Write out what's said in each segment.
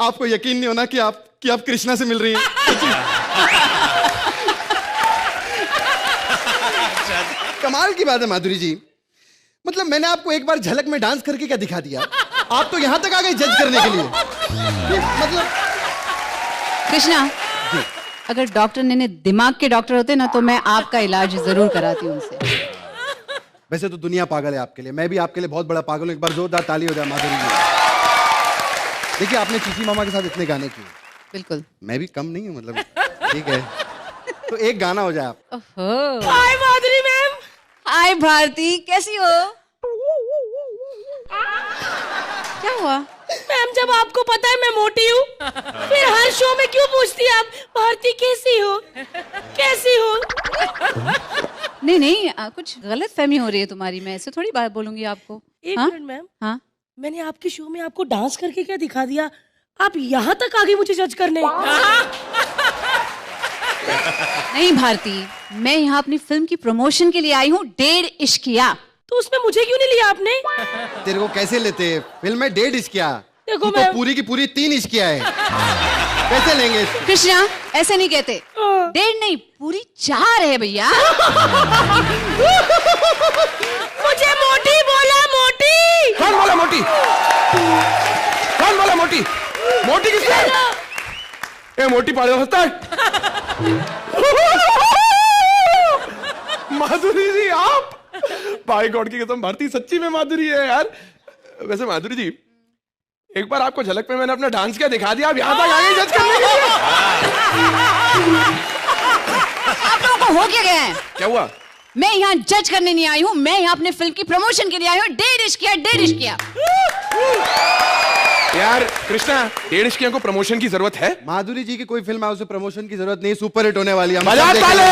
आपको यकीन नहीं होना कि आप कृष्णा से मिल रही हैं। कमाल की बात है माधुरी जी, मतलब मैंने आपको एक बार झलक में डांस करके क्या दिखा दिया, आप तो यहां तक आ गए जज करने के लिए। मतलब कृष्णा, अगर डॉक्टर ने दिमाग के डॉक्टर होते ना तो मैं आपका इलाज जरूर कराती उनसे। वैसे तो दुनिया पागल है आपके लिए, मैं भी आपके लिए बहुत बड़ा पागल हूं। एक बार जोरदार ताली हो जाए माधुरी जी। देखिए आपने चीची मामा के साथ इतने गाने किए, बिल्कुल मैं भी कम नहीं हूं, मतलब ठीक है, तो एक गाना हो जाए आप। हाय माधुरी मैम। हाय भारती, कैसी हो? क्या हुआ मैम? जब आपको पता है मैं मोटी हूँ, फिर हर शो में क्यों पूछती हैं आप भारती कैसी हो, कैसी हो? नहीं, कुछ गलत फहमी हो रही है तुम्हारी, मैं ऐसे थोड़ी बात बोलूंगी आपको। एक मिनट मैम। हाँ, मैंने आपके शो में आपको डांस करके क्या दिखा दिया, आप यहाँ तक आ गई मुझे जज करने? नहीं भारती, मैं यहाँ अपनी फिल्म की प्रमोशन के लिए आई हूँ, 1.5 इश्किया। तो उसमें मुझे क्यों नहीं लिया आपने? तेरे को कैसे लेते, फिल्म में 1.5 इश्किया, देखो तो पूरी की पूरी 3 इश्किया है, कैसे लेंगे इसको? कृष्णा ऐसे नहीं कहते, 1.5 नहीं पूरी 4 है भैया। मुझे मोटी बोला, मोटी। कौन बोला मोटी? कौन बोला मोटी? मोटी किसने? ए मोटी पाड़े हंसता है। माधुरी जी आप, भाई गॉड की कसम भारती सच्ची में माधुरी है यार। वैसे माधुरी जी एक बार आपको झलक में मैंने अपना डांस किया दिखा दिया, आप यहाँ तक आ गए जज करने के लिए। आप लोगों को हो क्या गया है? क्या हुआ? मैं यहाँ जज करने नहीं आई हूँ, मैं यहाँ अपने फिल्म की प्रमोशन के लिए आई हूँ। 1.5 इश्किया, 1.5 इश्किया। यार कृष्णा, 1.5 इश्किया को प्रमोशन की जरूरत है? माधुरी जी की कोई फिल्म है, उसे प्रमोशन की जरूरत नहीं, सुपर हिट होने वाली है। बजा ताली।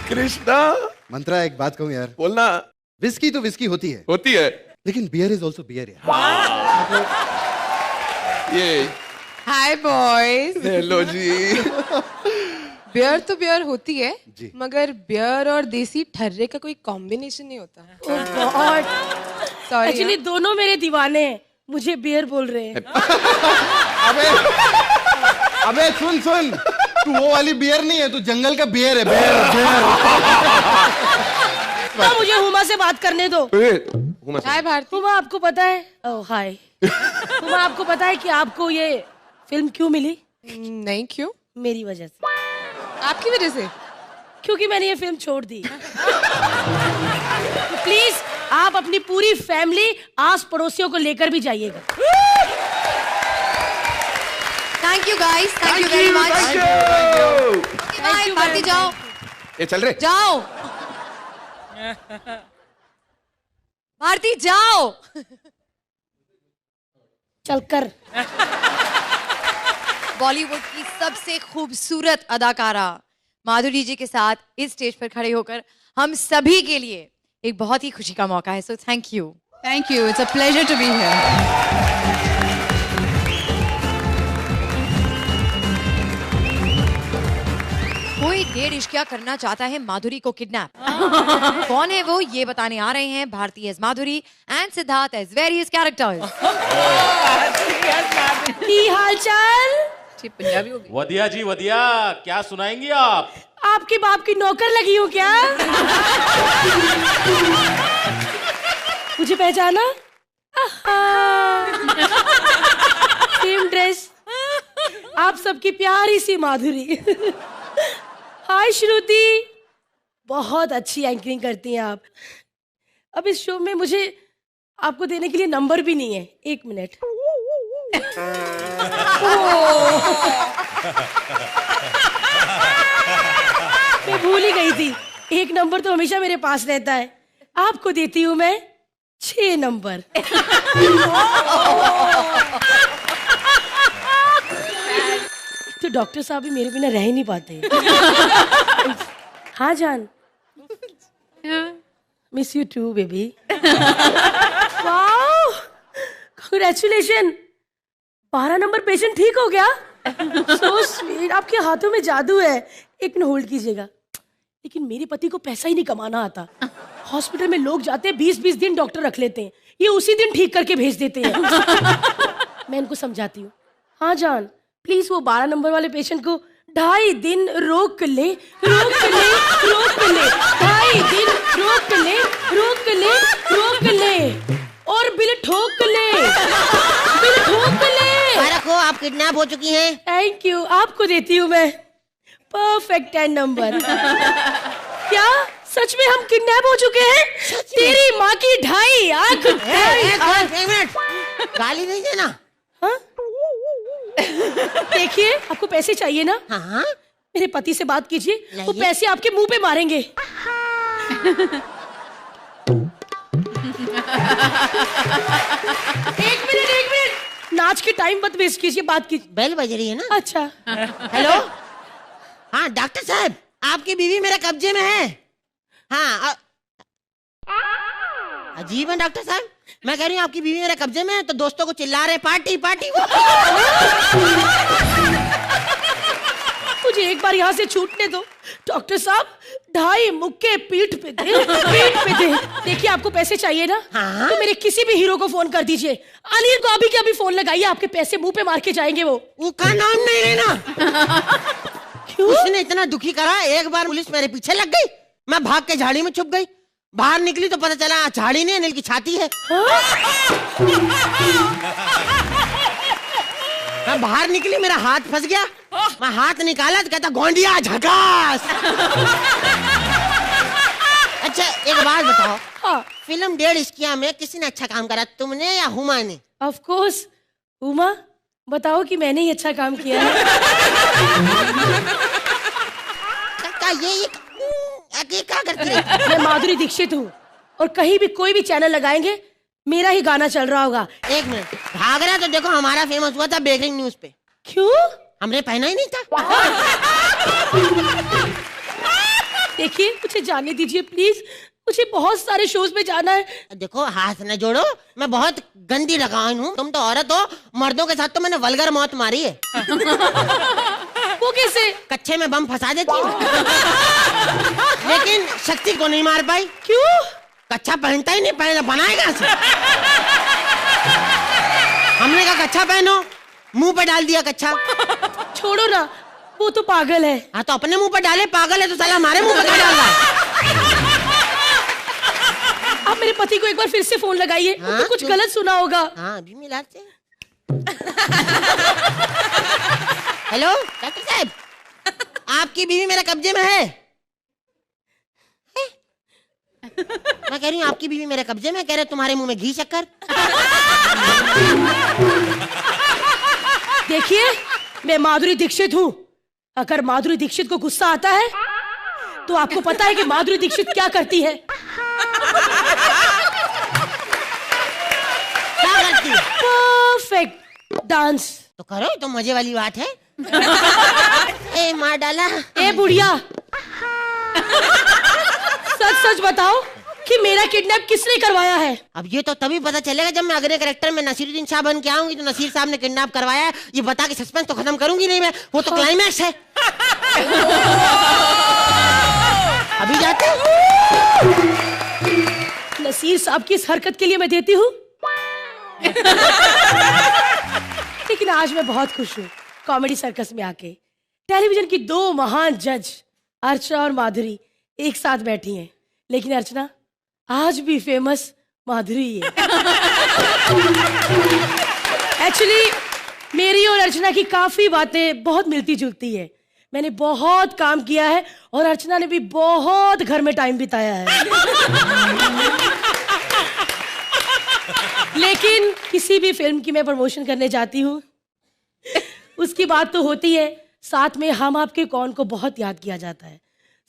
कृष्णा मंत्रा एक बात कहूं यार, बोलना। विस्की तो विस्की होती है, लेकिन बियर इज ऑल्सो बियर यार। ये हाय बॉयज। हेलो जी। बियर तो बियर होती है जी। मगर बियर और देसी ठर्रे का कोई कॉम्बिनेशन नहीं होता। ओह गॉड, सॉरी। एक्चुअली दोनों मेरे दीवाने हैं, मुझे बियर बोल रहे हैं। अबे सुन, तू वो वाली बियर नहीं है, तू जंगल का बियर है। बियर तो मुझे हुमा से बात करने दो। हाय भारती। हुमा आपको पता है, ओह हाय। हुमा आपको पता है कि आपको ये फिल्म क्यों मिली? नहीं, क्यों? मेरी वजह से। आपकी वजह से? क्योंकि मैंने ये फिल्म छोड़ दी। प्लीज आप अपनी पूरी फैमिली, आस पड़ोसियों को लेकर भी जाइएगा। Thank you guys, thank you very much. Bharti जाओ, ये चल रहे जाओ भारती जाओ। चलकर। बॉलीवुड की सबसे खूबसूरत अदाकारा माधुरी जी के साथ इस स्टेज पर खड़े होकर हम सभी के लिए एक बहुत ही खुशी का मौका है। So thank you, it's a pleasure to be here. कोई 1.5 इश्किया करना चाहता है माधुरी को किडनैप। कौन है वो, ये बताने आ रहे हैं Bharti as Madhuri and Siddharth as various characters. की हालचाल? पंजाबी हो गई। वधिया जी वधिया, क्या सुनाएंगी आप? आपके बाप की नौकर लगी हूँ क्या? मुझे पहचाना? सेम ड्रेस, आप सबकी प्यारी सी माधुरी। हाय श्रुति, बहुत अच्छी एंकरिंग करती हैं आप। अब इस शो में मुझे आपको देने के लिए नंबर भी नहीं है। 1 मिनट। मैं भूल ही गई थी, 1 नंबर तो हमेशा मेरे पास रहता है। आपको देती हूँ मैं 6 नंबर। तो डॉक्टर साहब भी मेरे बिना रह ही नहीं पाते। हाँ जान, miss you too baby. Wow, congratulation, 12 number patient ठीक हो गया। सो स्वीट, आपके हाथों में जादू है। एक मिनट होल्ड कीजिएगा। लेकिन मेरे पति को पैसा ही नहीं कमाना आता। हॉस्पिटल में लोग जाते हैं 20-20 दिन डॉक्टर रख लेते हैं, ये उसी दिन ठीक करके भेज देते हैं। मैं इनको समझाती हूँ। हाँ जान, प्लीज वो 12 नंबर वाले पेशेंट को 2.5 दिन रोक ले, रोक ले, रोक ले, 2.5 दिन रोक ले, रोक ले, रोक ले, और बिल ठोक ले, बिल ठोक ले। फारक हो, आप किडनैप हो चुकी हैं। थैंक यू, आपको देती हूँ मैं परफेक्ट 10 नंबर। क्या सच में हम किडनैप हो चुके हैं? तेरी माँ की 2.5 आंख। एक मिनट, गाली नहीं देना। हाँ? देखिए, आपको पैसे चाहिए ना? हाँ, मेरे पति से बात कीजिए, वो पैसे आपके मुंह पे मारेंगे। एक मिनट, नाच के टाइम मत वेस्ट कीजिए, बात कीजिए। बेल बज रही है ना। अच्छा। हेलो, हाँ डॉक्टर साहब, आपकी बीवी मेरे कब्जे में है। हाँ, अजीब है डॉक्टर साहब, मैं कह रही हूँ आपकी बीवी मेरे कब्जे में है तो दोस्तों को चिल्ला रहे पार्टी पार्टी। मुझे एक बार यहाँ से छूटने दो डॉक्टर साहब। 2.5 मुक्के पीठ पे दे, पीठ पे दे। देखिए, आपको पैसे चाहिए ना? हाँ? तो मेरे किसी भी हीरो को फोन कर दीजिए। अनिल को अभी के अभी फोन लगाइए, आपके पैसे मुंह पे मार के जाएंगे वो। उसका नाम नहीं लेना। क्यों? उसने इतना दुखी करा, एक बार पुलिस मेरे पीछे लग गई, मैं भाग के झाड़ी में छुप गई। बाहर निकली तो पता चला झाड़ी नहीं, अनिल की छाती है। मैं बाहर निकली, मेरा हाथ फंस गया, मैं हाथ निकाला तो कहता गोंडिया झकास। अच्छा एक बात बताओ, हाँ। फिल्म 1.5 इश्किया में किसी ने अच्छा काम करा, तुमने या हुमा ने? ऑफ कोर्स, उमा, बताओ कि मैंने ही अच्छा काम किया है। ये क्या करती है? मैं माधुरी दीक्षित हूँ और कहीं भी कोई भी चैनल लगाएंगे मेरा ही गाना चल रहा होगा। एक मिनट, घाघरा तो देखो हमारा फेमस हुआ था ब्रेकिंग न्यूज पे। क्यों? हमने पहना ही नहीं था। देखिए, मुझे जाने दीजिए प्लीज, मुझे बहुत सारे शोज में जाना है। देखो हाथ न जोड़ो, मैं बहुत गंदी लगान हूँ, तुम तो औरत हो, मर्दों के साथ तो मैंने वल्गर मौत मारी है। वो कैसे? कच्चे में बम फंसा देती हूँ, लेकिन शक्ति को नहीं मार पाई। क्यों? कच्चा पहनता ही नहीं, पहले बनाएगा से। हमने कहा कच्चा पहनो, मुंह पे डाल दिया कच्चा। छोड़ो ना, वो तो पागल है। हाँ तो अपने मुंह पे डाले, पागल है तो साला हमारे मुंह पे क्या डाल रहा है? आप मेरे पति को एक बार फिर से फोन लगाइए। हाँ, तो कुछ गलत सुना होगा। हाँ अभी मिला से। हेलो डॉक्टर साहब, आपकी बीवी मेरे कब्जे में है। मैं कह रही हूँ आपकी बीवी मेरे कब्जे में, कह रहे तुम्हारे मुंह में घी शक्कर। देखिए, मैं माधुरी दीक्षित हूँ। अगर माधुरी दीक्षित को गुस्सा आता है तो आपको पता है कि माधुरी दीक्षित क्या करती है? क्या करती है? Perfect dance. तो करो, तो मजे वाली बात है। ए मार डाला। ए बुढ़िया, सच सच बताओ कि मेरा किडनैप किसने करवाया है? अब ये तो तभी पता चलेगा जब मैं अगले कैरेक्टर में नसीरुद्दीन शाह बन के आऊंगी तो नसीर साहब ने किडनैप करवाया है, ये बता के सस्पेंस तो खत्म करूंगी नहीं मैं, वो तो क्लाइमैक्स है। अभी जाते नसीर साहब की इस हरकत के लिए मैं देती हूँ। लेकिन आज मैं बहुत खुश हूँ कॉमेडी सर्कस में आके। टेलीविजन की 2 महान जज अर्चना और माधुरी एक साथ बैठी हैं, लेकिन अर्चना आज भी फेमस माधुरी है। एक्चुअली मेरी और अर्चना की काफी बातें बहुत मिलती जुलती है। मैंने बहुत काम किया है और अर्चना ने भी बहुत घर में टाइम बिताया है। लेकिन किसी भी फिल्म की मैं प्रमोशन करने जाती हूँ, उसकी बात तो होती है, साथ में हम आपके कौन को बहुत याद किया जाता है।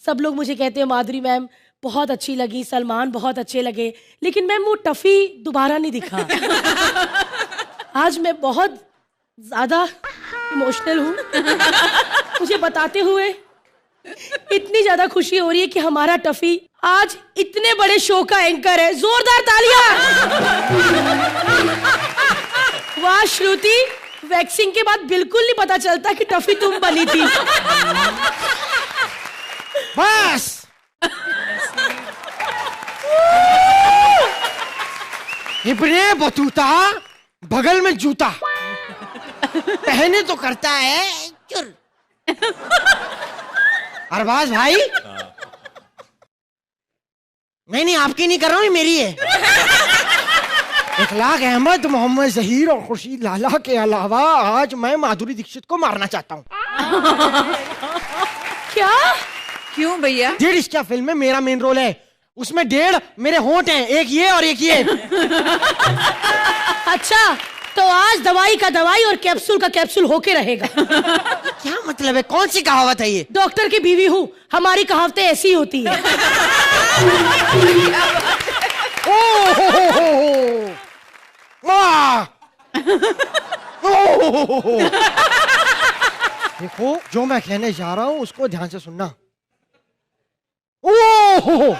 सब लोग मुझे कहते हैं माधुरी मैम बहुत अच्छी लगी, सलमान बहुत अच्छे लगे, लेकिन मैम वो टफी दोबारा नहीं दिखा। आज मैं बहुत ज्यादा इमोशनल हूँ। मुझे बताते हुए इतनी ज्यादा खुशी हो रही है कि हमारा टफी आज इतने बड़े शो का एंकर है। जोरदार तालियां। वाह श्रुति, वैक्सिंग के बाद बिल्कुल नहीं पता चलता कि टफी तुम बनी थी। बस इब्ने बतूता बगल में जूता पहने तो करता है चुर। अरबाज भाई नहीं आपकी नहीं कर रहा हूं, मेरी है। इखलाक अहमद, मोहम्मद जहीर और खुर्शीद लाला के अलावा आज मैं माधुरी दीक्षित को मारना चाहता हूँ। क्या? क्यों भैया? 1.5 क्या फिल्म में मेरा मेन रोल है, उसमें 1.5 मेरे होंठ हैं, एक ये और एक ये। अच्छा तो आज दवाई का दवाई और कैप्सूल का कैप्सूल होके रहेगा। क्या मतलब है, कौन सी कहावत है ये? डॉक्टर की बीवी हूँ, हमारी कहावतें ऐसी ही होती है। देखो जो मैं कहने जा रहा हूं उसको ध्यान से सुनना। ओह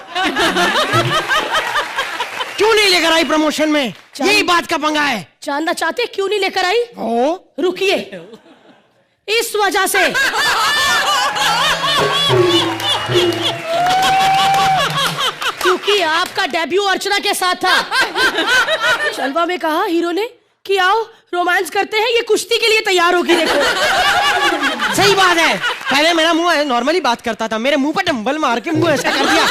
क्यों नहीं लेकर आई प्रमोशन में? यही बात का पंगा है। जानना चाहते क्यों नहीं लेकर आई? ओ रुकिए, इस वजह से। क्योंकि आपका डेब्यू अर्चना के साथ था। चलवा में कहा हीरो ने कि आओ रोमांस करते हैं, ये कुश्ती के लिए तैयार होगी। देखो सही बात है, पहले मेरा मुंह नॉर्मली बात करता था, मेरे मुंह पर डंबल मार के मुंह ऐसा कर दिया।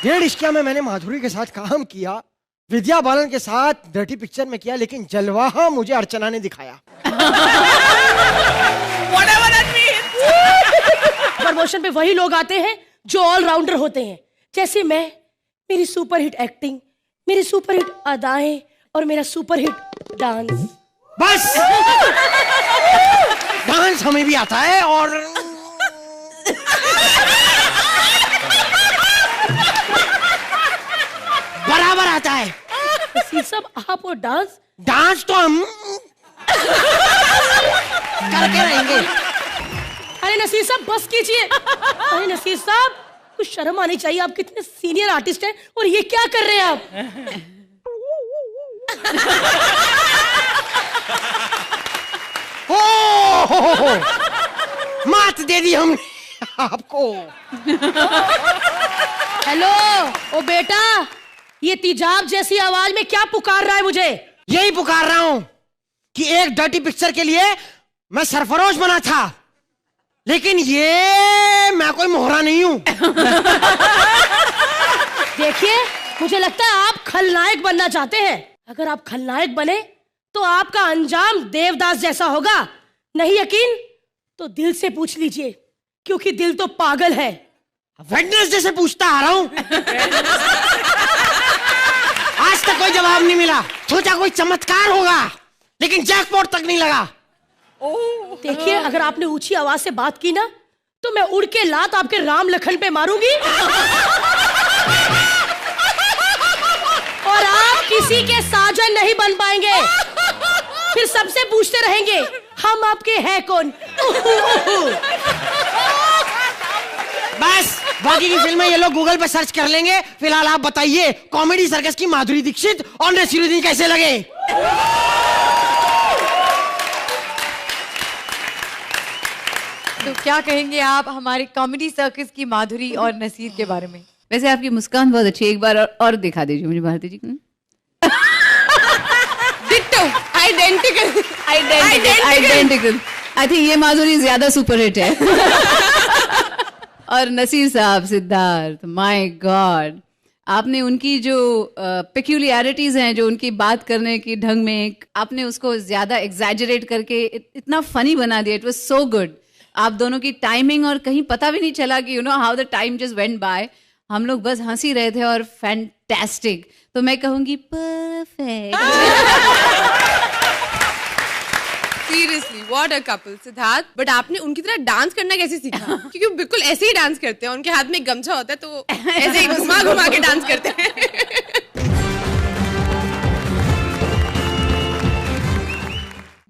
1.5 इश्किया में मैंने माधुरी के साथ काम किया, विद्या बालन के साथ डर्टी पिक्चर में किया, लेकिन जलवा मुझे अर्चना ने दिखाया। प्रमोशन पे वही लोग आते हैं जो ऑलराउंडर होते हैं, जैसे मैं। मेरी सुपरहिट एक्टिंग, मेरी सुपरहिट अदाएं और मेरा सुपरहिट डांस। बस डांस हमें भी आता है और बराबर आता है। सब आप और डांस डांस तो हम करके रहेंगे। अरे नसीर साहब बस कीजिए। अरे नसीर साहब कुछ शर्म आनी चाहिए, आप कितने सीनियर आर्टिस्ट हैं और ये क्या कर रहे हैं आप? हो मात दे दी हमने आपको। हेलो ओ बेटा, ये तिजाब जैसी आवाज में क्या पुकार रहा है मुझे? यही पुकार रहा हूं कि एक डर्टी पिक्चर के लिए मैं सरफरोश बना था, लेकिन ये मैं कोई मोहरा नहीं हूं। देखिए मुझे लगता है आप खलनायक बनना चाहते हैं। अगर आप खलनायक बने तो आपका अंजाम देवदास जैसा होगा। नहीं यकीन तो दिल से पूछ लीजिए, क्योंकि दिल तो पागल है। वेडनेसडे से पूछता आ रहा हूं, आज तक कोई जवाब नहीं मिला। सोचा कोई चमत्कार होगा, लेकिन जैकपॉट तक नहीं लगा। देखिए अगर आपने ऊंची आवाज से बात की ना तो मैं उड़ के लात आपके राम लखन पे मारूंगी और आप किसी के साजन नहीं बन पाएंगे। फिर सबसे पूछते रहेंगे हम आपके हैं कौन। बस बाकी की फिल्में ये लोग गूगल पे सर्च कर लेंगे। फिलहाल आप बताइए कॉमेडी सर्कस की माधुरी दीक्षित और नसीरुद्दीन कैसे लगे? तो क्या कहेंगे आप हमारे कॉमेडी सर्कस की माधुरी और नसीर के बारे में? वैसे आपकी मुस्कान बहुत अच्छी है, एक बार और दिखा दीजिए मुझे भारती जी को। आइडेंटिकल। आई थिंक ये माधुरी ज्यादा सुपरहिट है। और नसीर साहब, सिद्धार्थ, माय गॉड, आपने उनकी जो पेक्यूलियरिटीज हैं, जो उनकी बात करने की ढंग में, आपने उसको ज्यादा एग्जैजरेट करके इतना फनी बना दिया। It was so good. आप दोनों की टाइमिंग, और कहीं पता भी नहीं चला कि how the time just went by. हम लोग बस हंसी रहे थे और फैंटास्टिक। तो मैं कहूंगी perfect. Seriously what a couple Siddharth. But आपने उनकी तरह डांस करना कैसे सीखा? क्योंकि वो बिल्कुल ऐसे ही डांस करते हैं, उनके हाथ में गमछा होता है तो ऐसे ही घुमा घुमा के डांस करते हैं।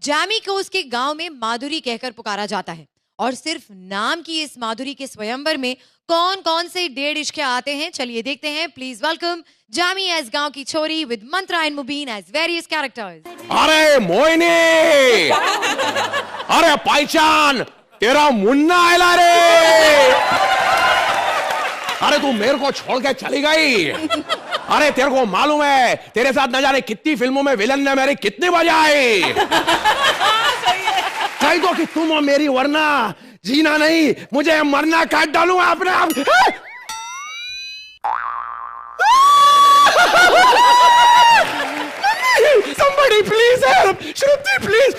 जैमी को उसके गांव में माधुरी कहकर पुकारा जाता है और सिर्फ नाम की इस माधुरी के स्वयंवर में कौन कौन से 1.5 इश्क आते हैं, चलिए देखते हैं। प्लीज वेलकम जामी एज गांव की छोरी with Mantra and Mubeen as various characters. अरे मोहिनी, अरे पहचान, तेरा मुन्ना आयला रे। अरे तू मेरे को छोड़ के चली गई। अरे तेरे को मालूम है तेरे साथ न जाने कितनी फिल्मों में विलन ने मेरी कितनी बजाई। कही तो कि तुम और मेरी, वरना जीना नहीं मुझे मरना काट डालूंगा अपने आप। Somebody please help! Shruti please,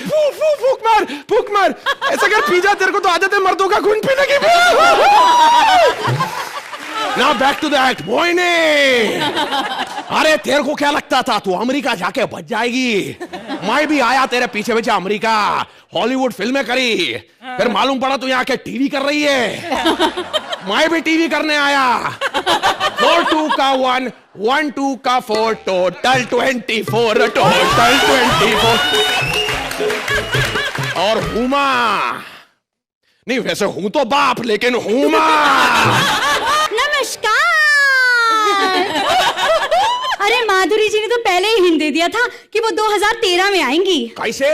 फूक मार। ऐसा कर पी जा, तेरे को तो आदत है मर्दों का खून पीने की। Now back to the act, Mohini. अरे तेरे को क्या लगता था तू अमेरिका जाके बच जाएगी? मैं भी आया तेरे पीछे पीछे अमेरिका, हॉलीवुड फिल्में करी, फिर मालूम पड़ा तू यहाँ के टीवी कर रही है। मैं भी टीवी करने आया। 4 2 का 1 1 2 का 4 टोटल 24 टोटल 24। और हुमा नहीं, वैसे हूं तो बाप लेकिन हुमा। नमस्कार। अरे माधुरी जी ने तो पहले ही हिंट दे दिया था कि वो 2013 में आएंगी। कैसे?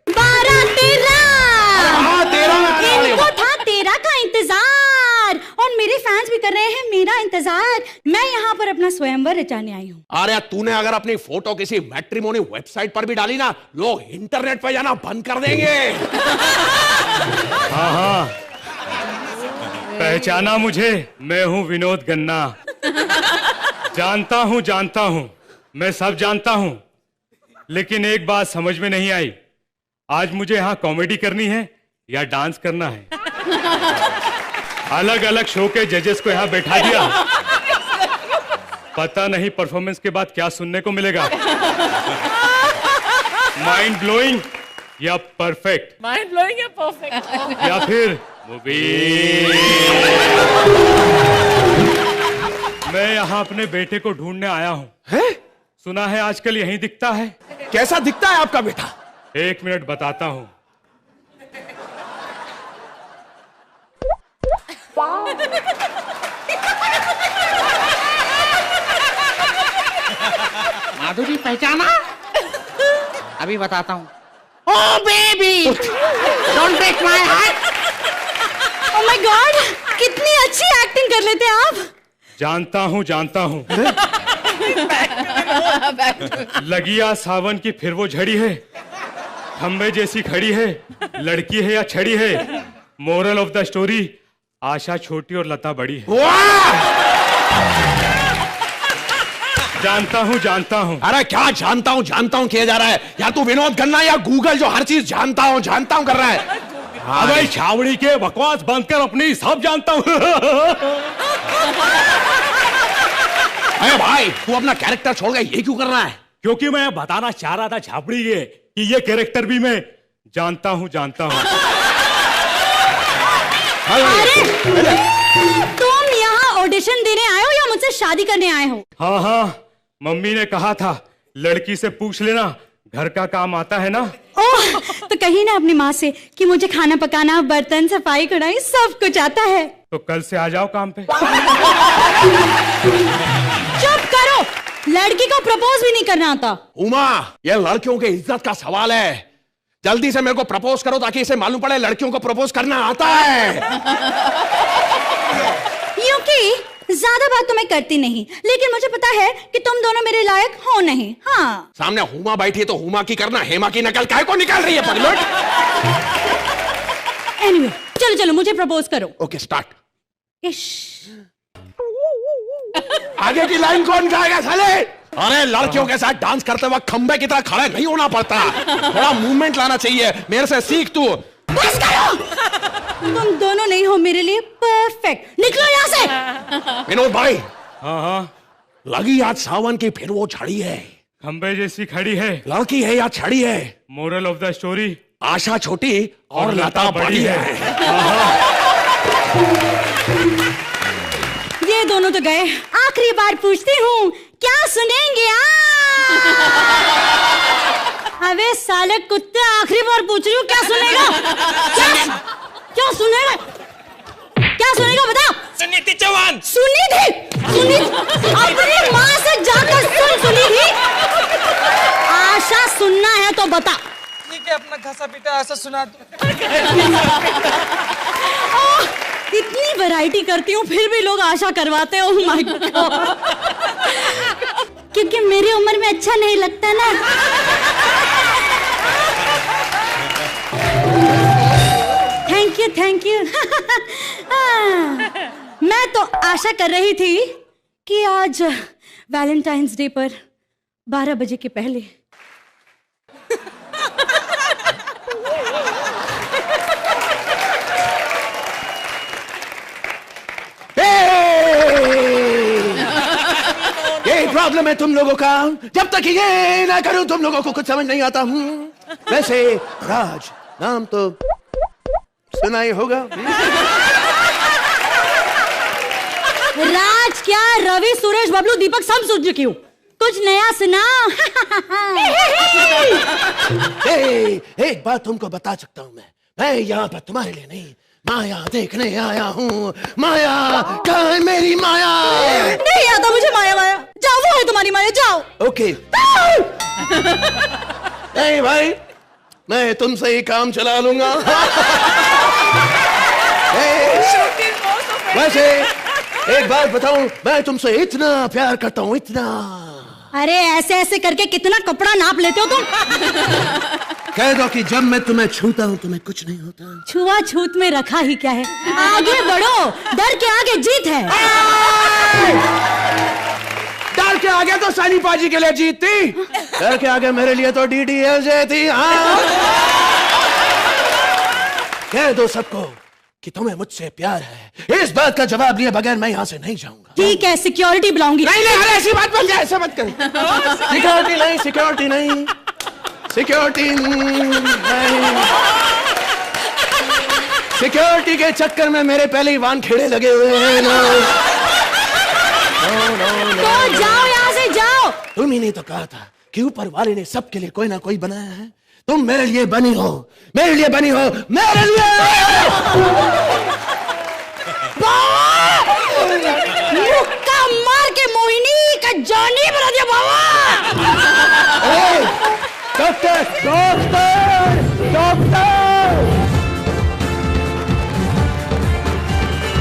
12-13। हाँ, 13 में आने वाली। इनको था 13 का इंतजार और मेरे फैंस भी कर रहे हैं मेरा इंतजार। मैं यहाँ पर अपना स्वयंवर रचाने आई हूँ। अरे तूने अगर अपनी फोटो किसी मैट्रिमोनी वेबसाइट पर भी डाली ना, लोग इंटरनेट पे जाना बंद कर देंगे। हाँ, पहचाना मुझे? मैं हूँ विनोद गन्ना। जानता हूँ, मैं सब जानता हूँ, लेकिन एक बात समझ में नहीं आई, आज मुझे यहाँ कॉमेडी करनी है या डांस करना है। अलग अलग शो के जजेस को यहाँ बैठा दिया, पता नहीं परफॉर्मेंस के बाद क्या सुनने को मिलेगा। माइंड ब्लोइंग या परफेक्ट? माइंड ब्लोइंग या परफेक्ट? या फिर मूवी? मैं यहाँ अपने बेटे को ढूंढने आया हूँ। हैं? सुना है आजकल यहीं दिखता है। कैसा दिखता है आपका बेटा? 1 मिनट बताता हूँ। माधुरी पहचाना? अभी बताता हूँ। Oh baby, don't break my heart. Oh my God, कितनी अच्छी एक्टिंग कर लेते हैं आप। जानता हूँ। लगिया सावन की फिर वो झड़ी है, खंबे जैसी खड़ी है, लड़की है या छड़ी है। मोरल ऑफ द स्टोरी, आशा छोटी और लता बड़ी है। जानता हूँ। अरे क्या जानता हूँ किया जा रहा है? या तू विनोद गन्ना या गूगल जो हर चीज जानता हूँ कर रहा है। अबे छावड़ी के बकवास बंद कर, अपनी सब जानता हूँ। अरे भाई तू अपना कैरेक्टर छोड़ गया, ये क्यों कर रहा है? क्योंकि मैं बताना चाह रहा था छावड़ी के कि ये कैरेक्टर भी मैं जानता हूँ। अरे तुम यहाँ ऑडिशन देने आए हो या मुझसे शादी करने आए हो? हाँ, मम्मी ने कहा था लड़की से पूछ लेना, घर का काम आता है ना। ओह, तो कही ना अपनी माँ से कि मुझे खाना पकाना, बर्तन सफाई कढ़ाई सब कुछ आता है। तो कल से आ जाओ काम पे। चुप करो, लड़की को प्रपोज भी नहीं करना आता। उमा, ये लड़कियों की इज्जत का सवाल है, जल्दी से मेरे को प्रपोज करो ताकि इसे मालूम पड़े लड़कियों को प्रपोज करना आता है। क्योंकि ज्यादा बात तो मैं करती नहीं, लेकिन मुझे पता है कि तुम दोनों मेरे लायक हो नहीं। हाँ, सामने हुमा बैठी है तो हुमा की करना, हेमा की नकल काहे को निकाल रही है पगलट? एनीवे, चलो मुझे प्रपोज करो। Okay start. इश। आगे की लाइन कौन गाएगा साले? अरे लड़कियों के साथ डांस करते वक्त खंबे की तरह खड़े नहीं होना पड़ता, थोड़ा मूवमेंट लाना चाहिए, मेरे से सीख तू। बस करो, तुम दोनों नहीं हो मेरे लिए परफेक्ट, निकलो यहाँ से। विनोद भाई। हाँ, लगी आज सावन की फिर वो छड़ी है, खंबे जैसी खड़ी है, लड़की है या छड़ी है। मोरल ऑफ द स्टोरी, आशा छोटी और लता बड़ी है। ये दोनों तो गए, आखिरी बार पूछती हूँ, क्या सुनेंगे? अबे साले कुत्ते, आखिरी बार पूछ रही हूँ, क्या सुनेगा? क्या क्या सुनेगा? क्या सुनेगा बता? सुनीति चौहान। सुनीति अपनी माँ से जाकर सुनी थी। आशा सुनना है तो बता। ठीक है, अपना घसा पीटा आशा सुना दो। इतनी वैरायटी करती हूँ फिर भी लोग आशा करवाते हो। माय गॉड, क्योंकि मेरी उम्र में अच्छा नहीं लगता ना। Thank you. मैं तो आशा कर रही थी कि आज वैलेंटाइंस डे पर 12 बजे के पहले यही प्रॉब्लम है तुम लोगों का। जब तक ये ना करूं तुम लोगों को कुछ समझ नहीं आता। वैसे राज नाम तो सुना ही होगा। राज क्या, रवि, सुरेश, बबलू, दीपक सब सुन चुकी हूँ। कुछ नया सुना। एक बात तुमको बता सकता हूँ मैं यहाँ पर तुम्हारे लिए नहीं, माया देखने आया हूँ। माया कहाँ है मेरी माया? नहीं आता मुझे माया। जाओ, वो है तुम्हारी माया, जाओ। ओके। नहीं भाई, मैं तुमसे ही काम चला लूंगा। वैसे एक बात बताऊं, मैं तुमसे इतना प्यार करता हूँ, इतना। अरे ऐसे ऐसे करके कितना कपड़ा नाप लेते हो तुम? कह दो कि जब मैं तुम्हें छूता हूँ तुम्हें कुछ नहीं होता। छुआ छूत में रखा ही क्या है। आगे बढ़ो, डर के आगे जीत है। डर के आगे तो सानी पाजी के लिए जीत थी, डर के आगे मेरे लिए तो DDLJ थी। हाँ, कह दो सबको कि तुम्हें मुझसे प्यार है। इस बात का जवाब लिए बगैर मैं यहाँ से नहीं जाऊंगा। ठीक है, सिक्योरिटी बुलाऊंगी। नहीं, ऐसी बात मत, ऐसा मत कर। सिक्योरिटी नहीं। सिक्योरिटी के चक्कर में मेरे पहले ही वान खेड़े लगे हुए हैं ना। तो जाओ, यहाँ से जाओ। तुम ही नहीं तो कहा था कि ऊपर वाले ने सबके लिए कोई ना कोई बनाया है। तुम मेरे लिए बनी हो। मुक्का मार के मोहिनी का जॉनी बना दिया बाबा।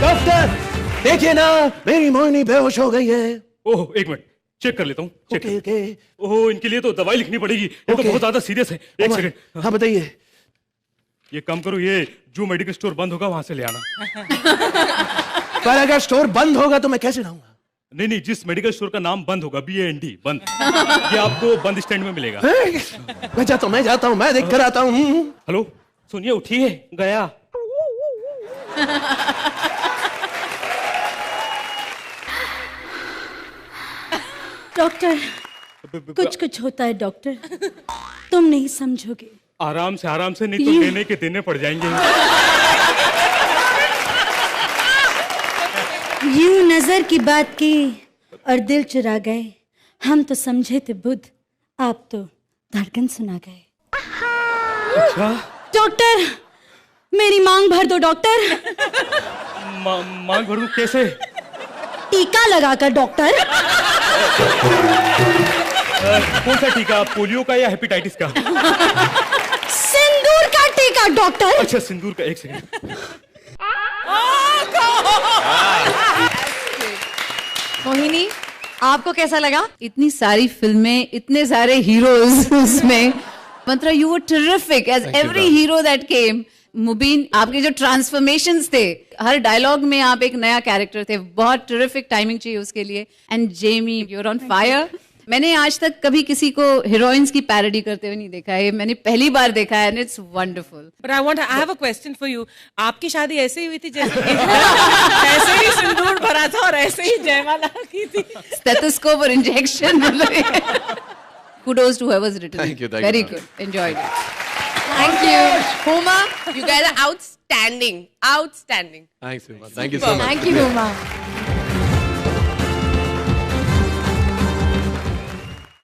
डॉक्टर देखिए ना, मेरी मोहिनी बेहोश हो गई है। ओह, एक मिनट चेक कर लेता हूँ। ओके। ओह, इनके लिए तो दवाई लिखनी पड़ेगी, ये तो बहुत ज्यादा सीरियस है। एक सेकंड। हाँ बताइए। ये काम करो, ये जो मेडिकल स्टोर बंद होगा वहां से ले आना। पर अगर स्टोर बंद होगा तो मैं कैसे लाऊंगा? नहीं, जिस मेडिकल स्टोर का नाम बंद होगा, BAND बंद, ये आपको बंद स्टैंड में मिलेगा। मैं जाता हूँ, मैं देख कर आता हूँ। हेलो, सुनिए, उठिए, गया। डॉक्टर, कुछ होता है डॉक्टर, तुम नहीं समझोगे। आराम से, नहीं तो लेने के देने पड़ जाएंगे। यूं नजर की बात की और दिल चुरा गए। हम तो समझे थे बुद्ध, आप तो धड़कन सुना गए। अच्छा? डॉक्टर, मेरी मांग भर दो डॉक्टर। मांग भरूं कैसे? टीका लगाकर डॉक्टर। कौन सा टीका, पोलियो का या हेपेटाइटिस का? सिंदूर का टीका डॉक्टर। अच्छा, सिंदूर का। एक सेकंड। मोहिनी, आपको कैसा लगा? इतनी सारी फिल्में, इतने सारे हीरोज उसमें, मतलब you were terrific as every hero that came. Mubeen, आपके जो ट्रांसफॉर्मेशंस थे, हर डायलॉग में आप एक नया कैरेक्टर थे। बहुत टेरिफिक टाइमिंग चाहिए उसके लिए। And Jamie, you are on fire. मैंने आज तक कभी किसी को हीरोइंस की पैरोडी करते हुए नहीं देखा है, मैंने पहली बार देखा है, and it's wonderful. But I have a question for you. आपकी शादी ऐसे ही हुई थी जैसे ऐसे ही सिंदूर भरा था और ऐसे ही जयमाला की थी? स्टेथोस्कोप और injection. Kudos to whoever's written it. Thank you. Very good. Enjoyed it. Thank you. Huma, You guys are outstanding. Thanks, Huma. Thank you so much. thank you, Huma.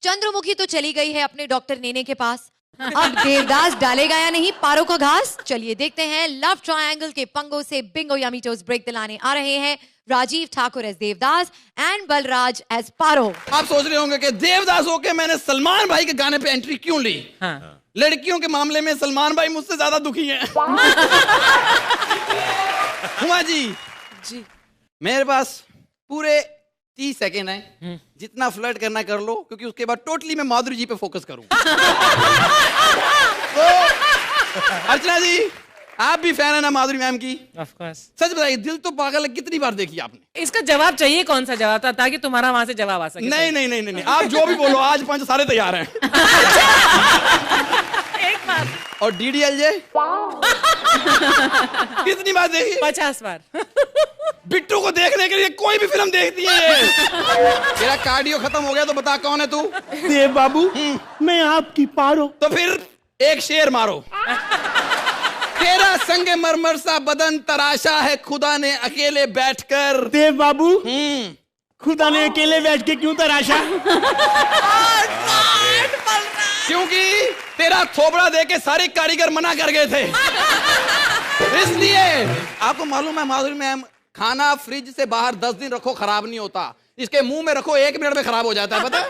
Chandramukhi तो चली गई है अपने डॉक्टर नेने के पास। अब देवदास डालेगा या नहीं पारो का घास? चलिए देखते हैं। लव ट्रायंगल के पंगों से बिंगो यामीटोस ब्रेक दिलाने आ रहे हैं Rajeev Thakur as Devdas and Balraj as Paro. आप सोच रहे होंगे कि देवदास होके मैंने सलमान भाई के गाने पे एंट्री क्यों ली? लड़कियों के मामले में सलमान भाई मुझसे ज्यादा दुखी हैं। हुमा जी मेरे पास पूरे 30 सेकेंड है, जितना फ्लर्ट करना कर लो, क्योंकि उसके बाद टोटली मैं माधुरी जी पे फोकस करूं। तो अर्चना जी आप भी फैन है ना माधुरी मैम की? Of course. सच बताइए, दिल तो पागल है कितनी बार देखी आपने? इसका जवाब चाहिए कौन सा जवाब था, ताकि तुम्हारा वहां से जवाब आ सके? नहीं, आप जो भी बोलो, आज 5 सारे तैयार हैं। एक बार। और DDLJ कितनी बार देखी? 50 बार। बिट्टू को देखने के लिए कोई भी फिल्म देखती है ये। तेरा कार्डियो खत्म हो गया तो बता कौन है तू? देव बाबू मैं आपकी पारो। तो फिर एक शेर मारो। तेरा संगे मरमर सा बदन तराशा है खुदा ने अकेले बैठकर। देव बाबू खुदा ने अकेले बैठ के क्यों तराशा? क्योंकि तेरा थोबड़ा देके सारे कारीगर मना कर गए थे, इसलिए। आपको मालूम है माधुरी मैम, खाना फ्रिज से बाहर 10 दिन रखो खराब नहीं होता, इसके मुंह में रखो 1 मिनट में खराब हो जाता है, पता है?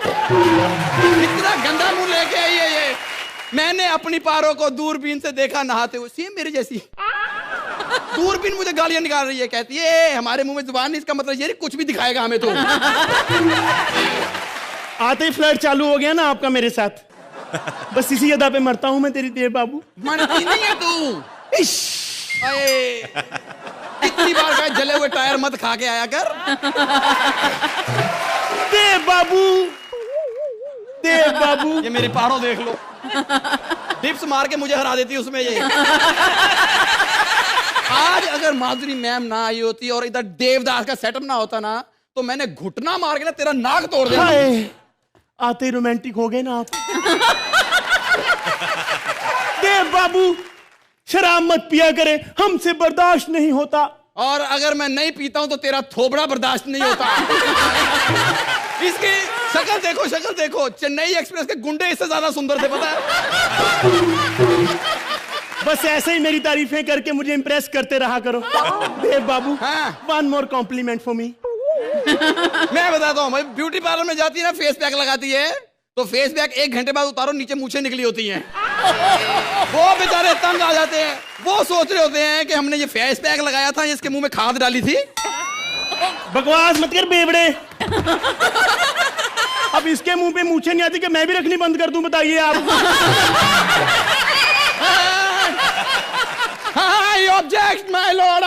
इतना गंदा मुंह लेके आई है ये। मैंने अपनी पारो को दूरबीन से देखा नहाते हुए, सेम मेरी जैसी। दूरबीन मुझे गालियां निकाल रही है, कहती है हमारे मुंह में जुबान नहीं, इसका मतलब ये कुछ भी दिखाएगा हमें तो। आते ही फ्लर्ट चालू हो गया ना आपका मेरे साथ, बस इसी अदा पे मरता हूं मैं तेरी देव बाबू। मनती नहीं है तू। कितनी बार कहा जले हुए टायर मत खा के आया कर। देव बाबू, देव बाबू। ये मेरी पारो देख लो, डिप्स मार के मुझे हरा देती उसमें ये। आज अगर माधुरी मैम ना आई होती और इधर देवदास का सेटअप ना होता ना, तो मैंने घुटना मार के ना तेरा नाक तोड़ दिया। आते ही रोमांटिक हो गए ना आप। देव बाबू शराब मत पिया करे, हमसे बर्दाश्त नहीं होता। और अगर मैं नहीं पीता हूं तो तेरा थोबड़ा बर्दाश्त नहीं होता। इसकी शक्ल देखो, शक्ल देखो, चेन्नई एक्सप्रेस के गुंडे इससे ज्यादा सुंदर थे, पता है? बस ऐसे ही मेरी तारीफें करके मुझे इंप्रेस करते रहा करो। Dev Babu one more compliment for me. मैं बताता हूँ, ब्यूटी पार्लर में जाती है ना, फेस पैक लगाती है, तो फेस पैक 1 घंटे बाद उतारो, नीचे मूछें निकली होती हैं। वो बेचारे तंग आ जाते हैं, वो सोच रहे होते हैं कि हमने ये फेस पैक लगाया था, इसके मुंह में खाद डाली थी। बकवास मत कर बेवड़े। अब इसके मुंह पे मूछें नहीं आती कि मैं भी रखनी बंद कर दूं? बताइए आप। I object, my lord.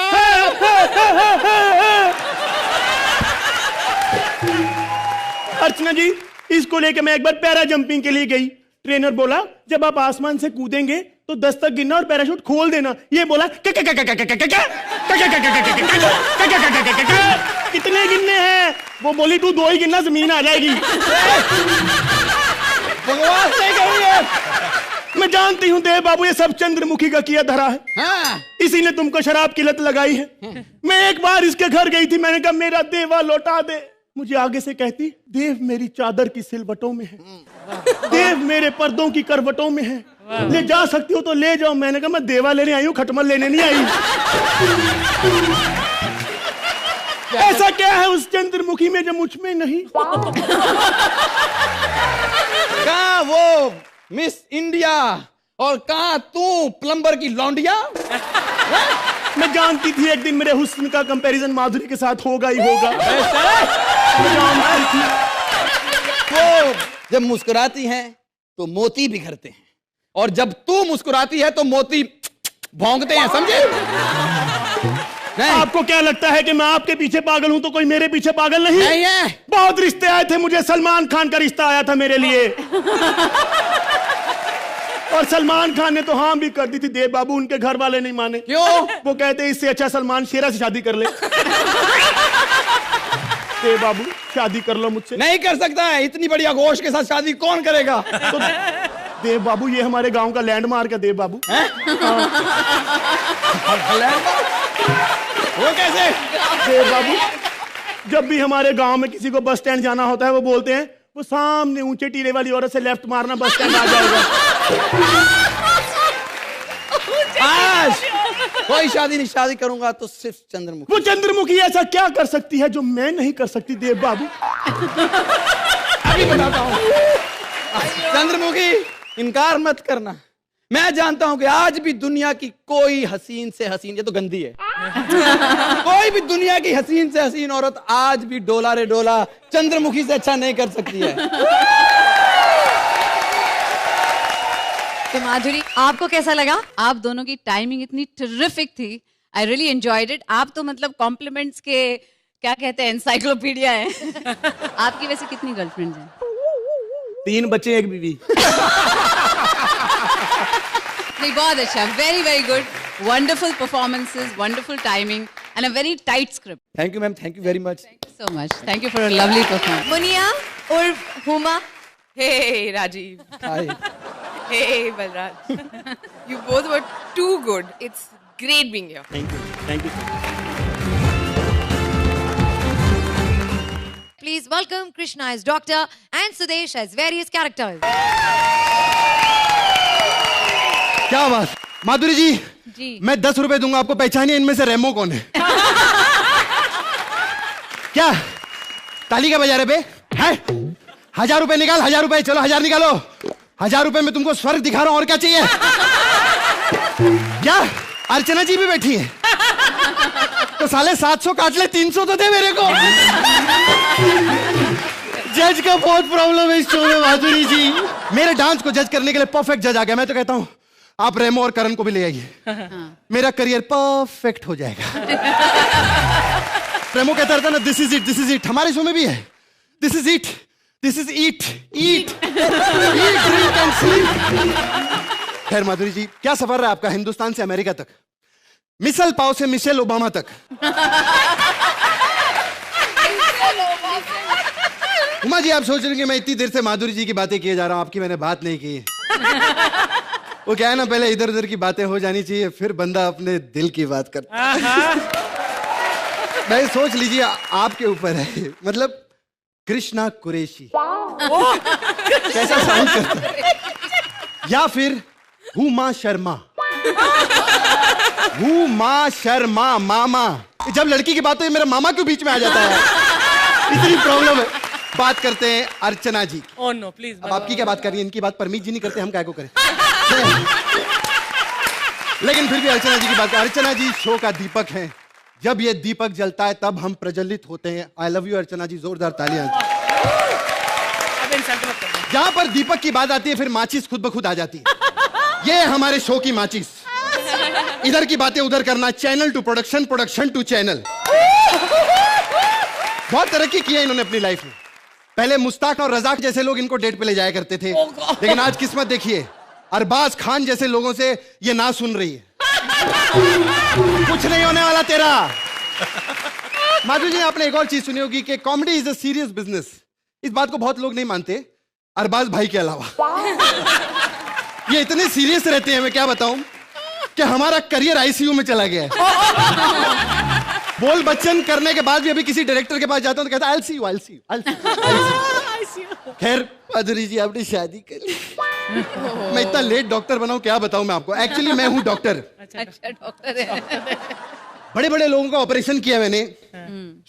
अर्चना जी इसको लेके मैं एक बार पैरा जंपिंग के लिए गई, ट्रेनर बोला जब आप आसमान से कूदेंगे तो 10 तक गिनना और पैराशूट खोल देना। ये बोला कितने गिनने हैं? वो बोली तू 2 ही गिनना, जमीन आ जाएगी। बकवास नहीं करी है। मैं जानती हूँ देव बाबू ये सब चंद्रमुखी का किया धरा है। इसी ने तुमको शराब की लत लगाई है। मैं एक बार इसके घर गई थी, मैंने कहा मेरा देवा लौटा दे। मुझे आगे से कहती देव मेरी चादर की सिलवटों में है, देव मेरे पर्दों की करवटों में है, ले जा सकती हो तो ले जाओ। मैंने कहा मैं देवा लेने आई हूँ, खटमल लेने नहीं आई। ऐसा क्या है उस चंद्रमुखी में जो मुझ में नहीं? कहाँ वो मिस इंडिया और कहाँ तू प्लम्बर की लौंडिया? मैं जानती थी एक दिन मेरे हुस्न का कंपैरिजन माधुरी के साथ होगा ही होगा। मैं जानती थी। वो जब मुस्कुराती हैं तो मोती बिखरते हैं, और जब तू मुस्कुराती है तो मोती भौंकते हैं, समझे? आपको क्या लगता है कि मैं आपके पीछे पागल हूं तो कोई मेरे पीछे पागल नहीं है? बहुत रिश्ते आए थे मुझे, सलमान खान का रिश्ता आया था मेरे लिए। और सलमान खान ने तो हाँ भी कर दी थी देव बाबू, उनके घर वाले नहीं माने। क्यों? वो कहते इससे अच्छा सलमान शेरा से शादी कर ले। देव बाबू शादी कर लो मुझसे। नहीं कर सकता है, इतनी बड़ी आगोश के साथ शादी कौन करेगा? तो देव बाबू ये हमारे गांव का लैंडमार्क है देव बाबू। वो कैसे? देव बाबू जब भी हमारे गांव में किसी को बस स्टैंड जाना होता है वो बोलते हैं वो सामने ऊंचे टीले वाली औरत से लेफ्ट मारना, बस स्टैंड आ जाएगा। आज कोई शादी नहीं, शादी करूंगा तो सिर्फ चंद्रमुखी। वो चंद्रमुखी ऐसा क्या कर सकती है जो मैं नहीं कर सकती देव बाबू? अभी बताता हूँ। चंद्रमुखी, इनकार मत करना। मैं जानता हूं कि आज भी दुनिया की कोई हसीन से हसीन, ये तो गंदी है, कोई भी दुनिया की हसीन से हसीन औरत आज भी डोला रे डोला चंद्रमुखी से अच्छा नहीं कर सकती है। तो माधुरी, आपको कैसा लगा? आप दोनों की टाइमिंग इतनी टेरिफिक थी। I really enjoyed it. आप तो मतलब कॉम्प्लीमेंट्स के क्या कहते हैं, एनसाइक्लोपीडिया है। आपकी वैसे कितनी गर्लफ्रेंड्स हैं? 3 बच्चे 1 बीवी। नहीं, बहुत अच्छा, very very good, wonderful performances, wonderful timing and a very tight script. Thank you ma'am, thank you very much. So much, thank you for a lovely performance. Muniya और Huma. Hey, Rajiv. Hi. Hey, Balraj. You both were too good. It's great being here. Thank you. Thank you. Please welcome Krishna as Doctor and Sudesh as various characters. क्या बात, माधुरी जी, मैं 10 रुपए दूंगा आपको, पहचानिए इनमें से रेमो कौन है? क्या ताली का बजा रहे बे? है 1000 रुपए निकाल, 1000 रुपए, चलो 1000 निकालो। 1000 रुपए में तुमको स्वर्ग दिखा रहा हूं, और क्या चाहिए? क्या अर्चना जी भी बैठी है? तो साले 700 काट ले, 300 तो दे मेरे को। जज का बहुत प्रॉब्लम है इस शो में माधुरी जी। मेरे डांस को जज करने के लिए परफेक्ट जज आ गया। मैं तो कहता हूं आप रेमो और करण को भी ले आइए, मेरा करियर परफेक्ट हो जाएगा। रेमो कहता रहता ना, this is it, this is it. हमारे शो में भी है, this is it, this is eat, eat, drink and sleep. खैर माधुरी जी, क्या सफर रहा आपका हिंदुस्तान से अमेरिका तक, मिसल पाव से मिशेल ओबामा तक? उमा जी, आप सोच रहे हैं कि मैं इतनी देर से माधुरी जी की बातें किए जा रहा हूं, आपकी मैंने बात नहीं की। वो क्या है ना, पहले इधर उधर की बातें हो जानी चाहिए, फिर बंदा अपने दिल की बात करता है। मैं सोच लीजिए आपके ऊपर है, मतलब कृष्णा कुरैशी कैसा साउंड करता है, या फिर हुमा शर्मा। हुमा शर्मा मामा, जब लड़की की बात हो मेरा मामा क्यों बीच में आ जाता है? इतनी प्रॉब्लम है। बात करते हैं अर्चना जी। Oh no, please. अब आपकी क्या बात कर रही है, इनकी बात परमीत जी नहीं करते, हम क्या को करें? लेकिन फिर भी अर्चना जी की बात। अर्चना जी शो का दीपक हैं, जब ये दीपक जलता है तब हम प्रज्वलित होते हैं। आई लव यू अर्चना जी, जोरदार तालियां। जहां पर दीपक की बात आती है फिर माचिस खुद ब खुद आ जाती है। ये है हमारे शो की माचिस। इधर की बातें उधर करना, channel to production, production to channel. बहुत तरक्की की है इन्होंने अपनी लाइफ में। पहले मुस्ताक और रजाक जैसे लोग इनको डेट पे ले जाया करते थे, लेकिन आज किस्मत देखिए, अरबाज खान जैसे लोगों से ये ना सुन रही है। कुछ नहीं होने वाला तेरा। माधुरी जी, आपने एक और चीज सुनी होगी कि comedy is a serious business. इस बात को बहुत लोग नहीं मानते, अरबाज भाई के अलावा। ये इतने सीरियस रहते हैं, मैं क्या बताऊं, कि हमारा करियर आईसीयू में चला गया है। बोल बच्चन करने के बाद भी अभी किसी डायरेक्टर के पास जाता हूं तो कहता है I'll see you, I'll see you, I'll see you। खैर माधुरी जी, आपने शादी कर ली। मैं इतना लेट डॉक्टर बनाऊं, क्या बताऊं मैं आपको। एक्चुअली मैं हूं डॉक्टर। अच्छा डॉक्टर है। बड़े बड़े लोगों का ऑपरेशन किया मैंने।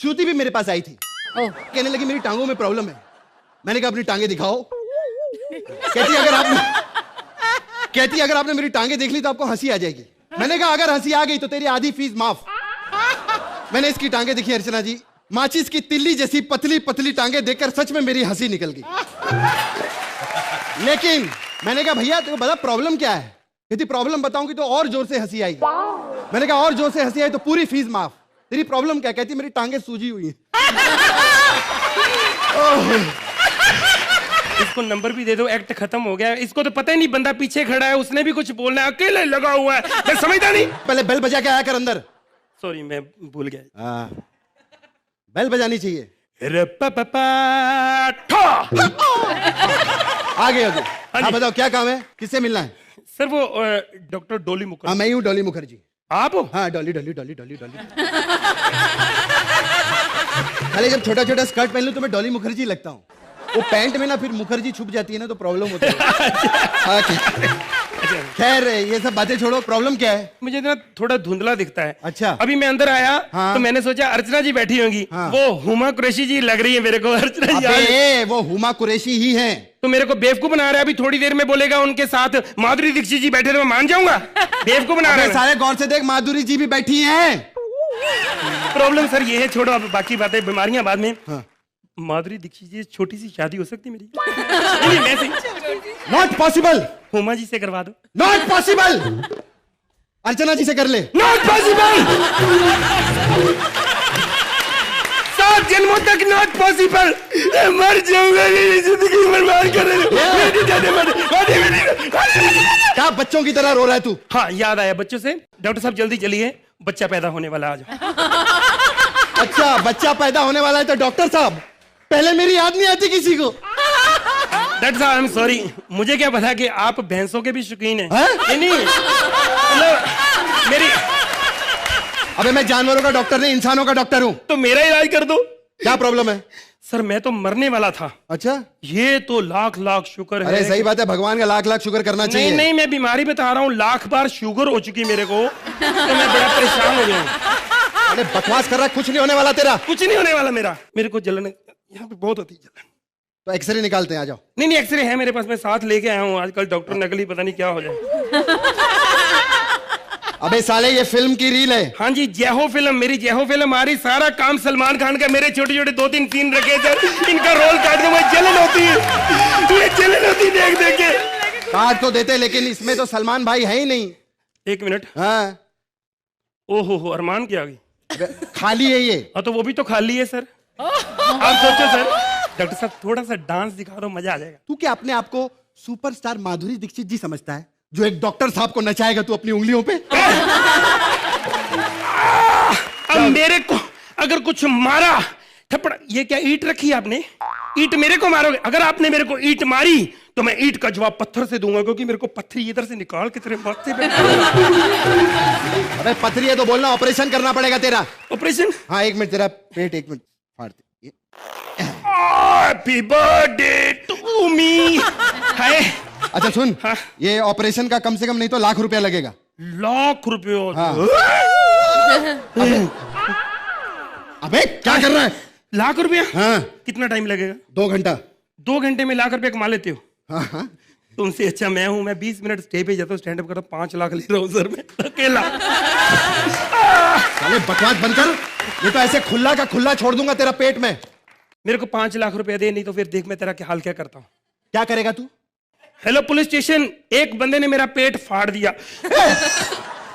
श्रुति भी मेरे पास आई थी, कहने लगी मेरी टांगों में प्रॉब्लम है। मैंने कहा अपनी टांगे दिखाओ। कहती अगर आपने मेरी टांगे देख ली तो आपको हंसी आ जाएगी। मैंने कहा अगर हंसी आ गई तो तेरी आधी फीस माफ। मैंने इसकी टांगे देखी अर्चना जी, माचिस की तिल्ली जैसी पतली पतली टांगे देखकर सच में मेरी हंसी निकल गई। लेकिन मैंने कहा भैया तेरे को बता प्रॉब्लम क्या है? यदि प्रॉब्लम बताऊंगी तो और जोर से हंसी आएगी। मैंने कहा और जोर से हंसी आई तो पूरी फीस माफ। तेरी प्रॉब्लम क्या? कहती मेरी टांगे सूजी हुई है। इसको नंबर भी दे दो, एक्ट खत्म हो गया। इसको तो पता ही नहीं बंदा पीछे खड़ा है, उसने भी कुछ बोलना है, अकेले लगा हुआ है, मैं समझता नहीं। पहले बेल बजा के आया कर अंदर। सॉरी मैं भूल गया। बेल बजानी चाहिए। आगे हाँ बताओ क्या काम है, किससे मिलना है? सर वो डॉक्टर डॉली मुखर्जी। हाँ मैं ही हूँ डॉली मुखर्जी। आप हो? हाँ डॉली डॉली डॉली डॉली डॉली। खाली जब छोटा छोटा स्कर्ट पहन लूं तो मैं डॉली मुखर्जी लगता हूँ। वो पैंट में ना फिर मुखर्जी छुप जाती है ना, तो प्रॉब्लम होती है। हाँ, खैर ये सब बातें छोड़ो, प्रॉब्लम क्या है? मुझे ना थोड़ा धुंधला दिखता है। अच्छा। अभी मैं अंदर आया हाँ। तो मैंने सोचा अर्चना जी बैठी होंगी। हाँ। वो हुमा कुरैशी जी लग रही है मेरे को। अर्चना जी अबे वो हुमा कुरैशी ही हैं। तो मेरे को बेवकूफ बना रहा है। अभी थोड़ी देर में बोलेगा उनके साथ माधुरी दीक्षित जी बैठे, तो मैं मान जाऊंगा? बेवकूफ बना रहा है। सारे गौर से देख, माधुरी जी भी बैठी हैं। प्रॉब्लम सर ये है, छोड़ो अब बाकी बातें, बीमारियां बाद में। हाँ। माधुरी दीक्षित जी छोटी सी शादी हो सकती है मेरी? Not possible. हुमा जी से करवा दो। Not possible. अर्चना जी से कर ले। Not possible. 7 जन्मों तक नॉट पॉसिबल। मर जाऊंगा, मेरी जिंदगी बर्बाद कर रहे हो। क्या बच्चों की तरह रो रहा है तू? हाँ याद आया बच्चों से। डॉक्टर साहब जल्दी चलिए, बच्चा पैदा होने वाला आज। अच्छा बच्चा पैदा होने वाला है तो डॉक्टर साहब, पहले मेरी याद नहीं आती किसी को। डॉक्टर साहब आई एम सॉरी, मुझे क्या पता कि आप भैंसों के भी शौकीन हैं। नहीं मतलब मेरी। अबे मैं जानवरों का डॉक्टर नहीं, इंसानों का डॉक्टर हूँ। तो मेरा इलाज कर दो। क्या प्रॉब्लम है? सर मैं तो मरने वाला था। अच्छा। ये तो लाख लाख शुक्र है। अरे सही बात है, भगवान का लाख लाख शुक्र करना चाहिए। नहीं नहीं, मैं बीमारी बता रहा हूँ, लाख बार शुगर हो चुकी मेरे को, तो मैं बड़ा परेशान हो गया। अरे बकवास कर रहा है, कुछ नहीं होने वाला तेरा। कुछ नहीं होने वाला मेरा। मेरे को जलन यहाँ पे बहुत होती है जलन। तो एक्सरे निकालते हैं, आ जाओ। नहीं एक्सरे है मेरे पास, मैं साथ लेके आया हूँ। आजकल डॉक्टर नकली पता नहीं क्या हो जाए। अबे साले ये फिल्म की रील है। हाँ जी, जय हो फिल्म, मेरी जय हो फिल्म आ रही। सारा काम सलमान खान का। मेरे छोटे छोटे 2-3 सीन रखे सर, इनका रोल काट दो, मुझे जलन होती है, मुझे जलन होती है देख देख के। काट तो देते, लेकिन इसमें तो सलमान भाई है ही नहीं। 1 मिनट। हाँ। ओहो अरमान की आ गई। खाली है ये। हाँ तो वो भी तो खाली है सर। आप सोचो सर। डॉक्टर साहब थोड़ा सा डांस दिखा दो, मजा आ जाएगा। तू क्या अपने आप को सुपरस्टार माधुरी दीक्षित जी समझता है, जो एक डॉक्टर साहब को नचाएगा तू अपनी उंगलियों पे? अब मेरे को अगर कुछ मारा थप्पड़, ये क्या ईंट रखी है आपने? ईंट मेरे को मारोगे? अगर आपने मेरे को ईंट मारी तो मैं ईंट का जवाब पत्थर से दूंगा, क्योंकि मेरे को पत्थरी इधर से निकाल के तेरे माथे पे। अबे पत्थरी है तो बोलना ऑपरेशन करना पड़ेगा तेरा। ऑपरेशन? हाँ 1 मिनट, तेरा पेट 1 मिनट फाड़ दे। Happy birthday to me. Hi. अच्छा सुन, हाँ? ये ऑपरेशन का कम से कम नहीं तो लाख रुपया लगेगा। लाख रुपये? हाँ। अबे क्या कर रहा है? लाख रुपया? हाँ। कितना टाइम लगेगा? 2 घंटा। 2 घंटे में लाख रुपया कमा लेते हो? हाँ हाँ। तुमसे अच्छा मैं हूं। मैं 20 मिनट स्टे पे जाता हूँ, स्टैंड अप करता हूँ, 5 लाख ले रहा हूँ सर मैं अकेला। साले बकवास बंद कर, ये तो ऐसे खुला का खुला छोड़ दूंगा तेरा पेट में। मेरे को 5 लाख रुपया दे, नहीं तो फिर देख मैं तेरा क्या हाल क्या करता हूँ। क्या करेगा तू? हेलो पुलिस स्टेशन, एक बंदे ने मेरा पेट फाड़ दिया।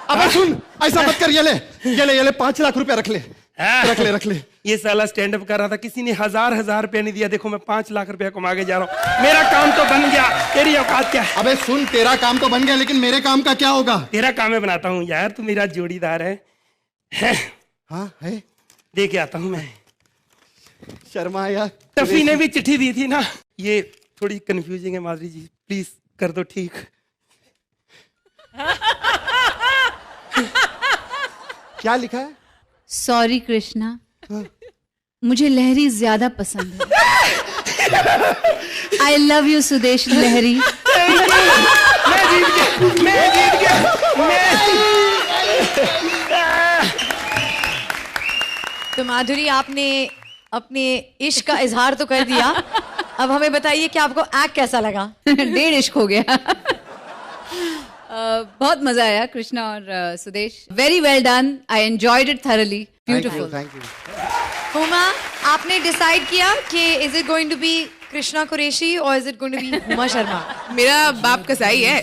अबे सुन, ऐसा मत कर, ये ले 5 लाख रुपया रख ले। रख ले। ये साला स्टैंड अप कर रहा था, किसी ने हजार रुपया नहीं दिया। देखो मैं 5 लाख रुपया कमा के जा रहा हूँ। मेरा काम तो बन गया, तेरी औकात क्या है? अबे सुन, तेरा काम तो बन गया, लेकिन मेरे काम का क्या होगा? तेरा काम मैं बनाता हूँ यार, तू मेरा जोड़ीदार है। हाँ है, दे के आता हूँ मैं। शर्मा यार। टफी ने भी चिट्ठी दी थी ना। ये थोड़ी कंफ्यूजिंग है माधुरी जी, प्लीज कर दो ठीक। क्या लिखा है? सॉरी कृष्णा, मुझे लहरी ज्यादा पसंद है। आई लव यू सुदेश लहरी। मैं जीत गया। तो माधुरी, आपने अपने इश्क का इजहार तो कर दिया, अब हमें बताइए कि आपको एक्ट कैसा लगा? 1.5 इश्क हो गया। बहुत मजा आया कृष्णा और Sudesh. Very well done, I enjoyed it thoroughly, beautiful. Thank you. Huma, आपने डिसाइड किया कि is it going to be Krishna Qureshi और is it going to be Huma Sharma? मेरा बाप कसाई है।